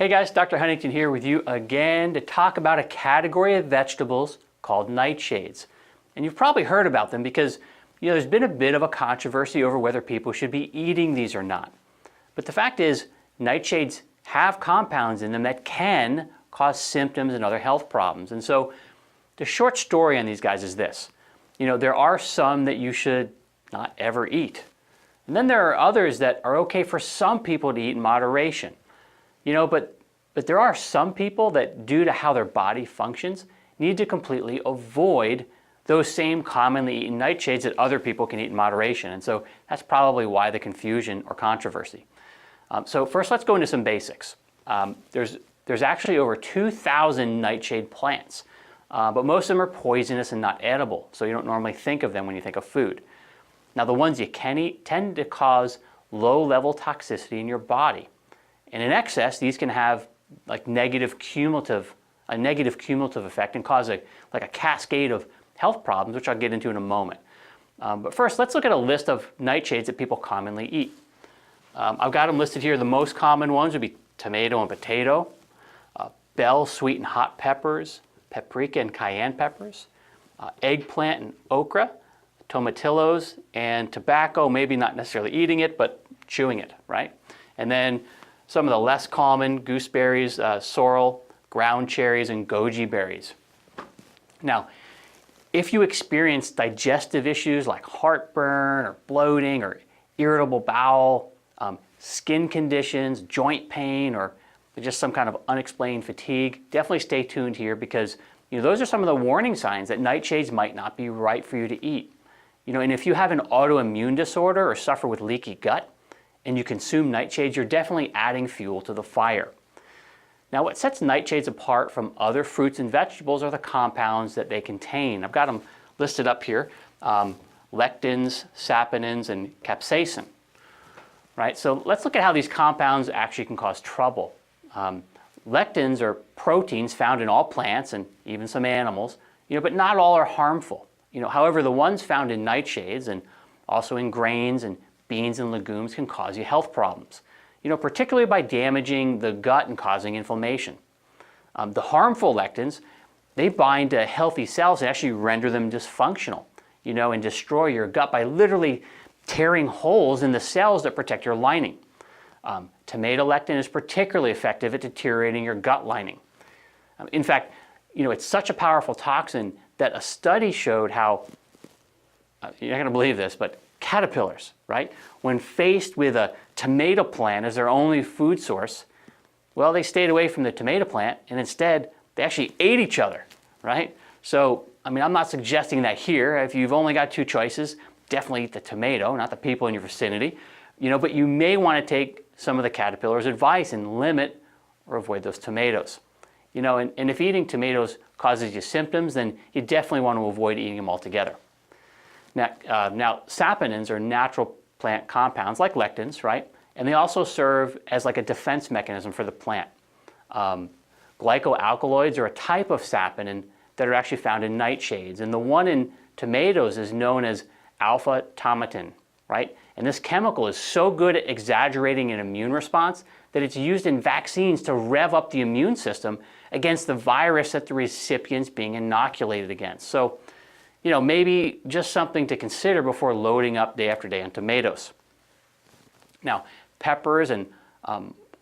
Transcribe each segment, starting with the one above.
Hey guys, Dr. Huntington here with you again to talk about a category of vegetables called nightshades. And you've probably heard about them because there's been a bit of a controversy over whether people should be eating these or not. But the fact is, nightshades have compounds in them that can cause symptoms and other health problems. And so the short story on these guys is this. There are some that you should not ever eat. And then there are others that are okay for some people to eat in moderation. But there are some people that, due to how their body functions, need to completely avoid those same commonly eaten nightshades that other people can eat in moderation. And so that's probably why the confusion or controversy. So first, let's go into some basics. There's actually over 2,000 nightshade plants, but most of them are poisonous and not edible, so you don't normally think of them when you think of food. Now, the ones you can eat tend to cause low-level toxicity in your body. And in excess, these can have a negative cumulative effect and cause a cascade of health problems, which I'll get into in a moment. But first, let's look at a list of nightshades that people commonly eat. I've got them listed here. The most common ones would be tomato and potato, bell, sweet and hot peppers, paprika and cayenne peppers, eggplant and okra, tomatillos, and tobacco, maybe not necessarily eating it, but chewing it, right? And then some of the less common, gooseberries, sorrel, ground cherries, and goji berries. Now, if you experience digestive issues like heartburn or bloating or irritable bowel, skin conditions, joint pain, or just some kind of unexplained fatigue, definitely stay tuned here because those are some of the warning signs that nightshades might not be right for you to eat. And if you have an autoimmune disorder or suffer with leaky gut, and you consume nightshades, you're definitely adding fuel to the fire. Now, what sets nightshades apart from other fruits and vegetables are the compounds that they contain. I've got them listed up here, lectins, saponins, and capsaicin. Right? So let's look at how these compounds actually can cause trouble. Lectins are proteins found in all plants and even some animals, but not all are harmful. However, the ones found in nightshades and also in grains and beans and legumes can cause you health problems, particularly by damaging the gut and causing inflammation. The harmful lectins, they bind to healthy cells and actually render them dysfunctional, and destroy your gut by literally tearing holes in the cells that protect your lining. Tomato lectin is particularly effective at deteriorating your gut lining. In fact, it's such a powerful toxin that a study showed how, you're not going to believe this, but caterpillars, right? When faced with a tomato plant as their only food source, well, they stayed away from the tomato plant and instead they actually ate each other, right? So, I'm not suggesting that here. If you've only got two choices, definitely eat the tomato, not the people in your vicinity, but you may want to take some of the caterpillar's advice and limit or avoid those tomatoes. And if eating tomatoes causes you symptoms, then you definitely want to avoid eating them altogether. Now, saponins are natural plant compounds like lectins, right? And they also serve as a defense mechanism for the plant. Glycoalkaloids are a type of saponin that are actually found in nightshades. And the one in tomatoes is known as alpha-tomatin, right? And this chemical is so good at exaggerating an immune response that it's used in vaccines to rev up the immune system against the virus that the recipient's being inoculated against. So, maybe just something to consider before loading up day after day on tomatoes. Now, peppers and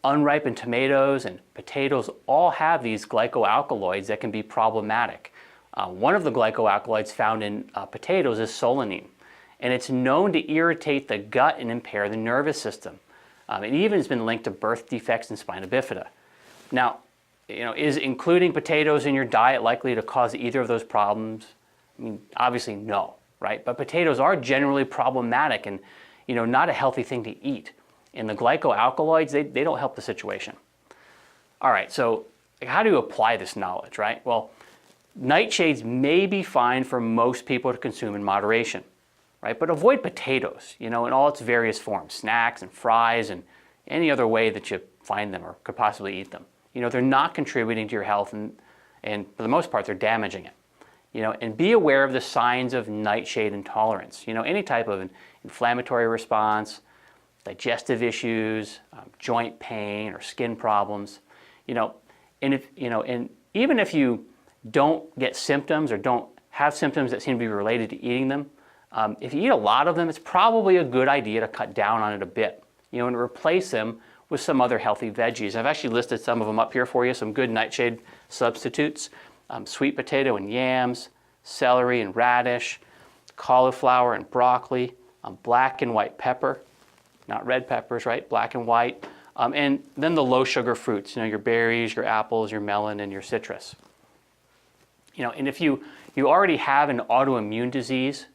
unripened tomatoes and potatoes all have these glycoalkaloids that can be problematic. One of the glycoalkaloids found in potatoes is solanine, and it's known to irritate the gut and impair the nervous system. It even has been linked to birth defects in spina bifida. Now, is including potatoes in your diet likely to cause either of those problems? Obviously no, right? But potatoes are generally problematic and, not a healthy thing to eat. And the glycoalkaloids, they don't help the situation. All right, so how do you apply this knowledge, right? Well, nightshades may be fine for most people to consume in moderation, right? But avoid potatoes, in all its various forms, snacks and fries and any other way that you find them or could possibly eat them. They're not contributing to your health and for the most part, they're damaging it. And be aware of the signs of nightshade intolerance. Any type of inflammatory response, digestive issues, joint pain, or skin problems. And even if you don't get symptoms or don't have symptoms that seem to be related to eating them, if you eat a lot of them, it's probably a good idea to cut down on it a bit, and replace them with some other healthy veggies. I've actually listed some of them up here for you, some good nightshade substitutes: sweet potato and yams, celery and radish, cauliflower and broccoli, black and white pepper, not red peppers, right? Black and white. And then the low sugar fruits, your berries, your apples, your melon, and your citrus. And if you already have an autoimmune disease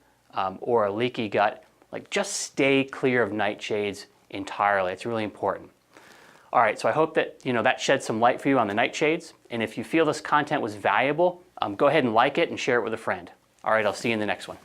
or a leaky gut, just stay clear of nightshades entirely. It's really important. All right, so I hope that that sheds some light for you on the nightshades. And if you feel this content was valuable, go ahead and like it and share it with a friend. All right, I'll see you in the next one.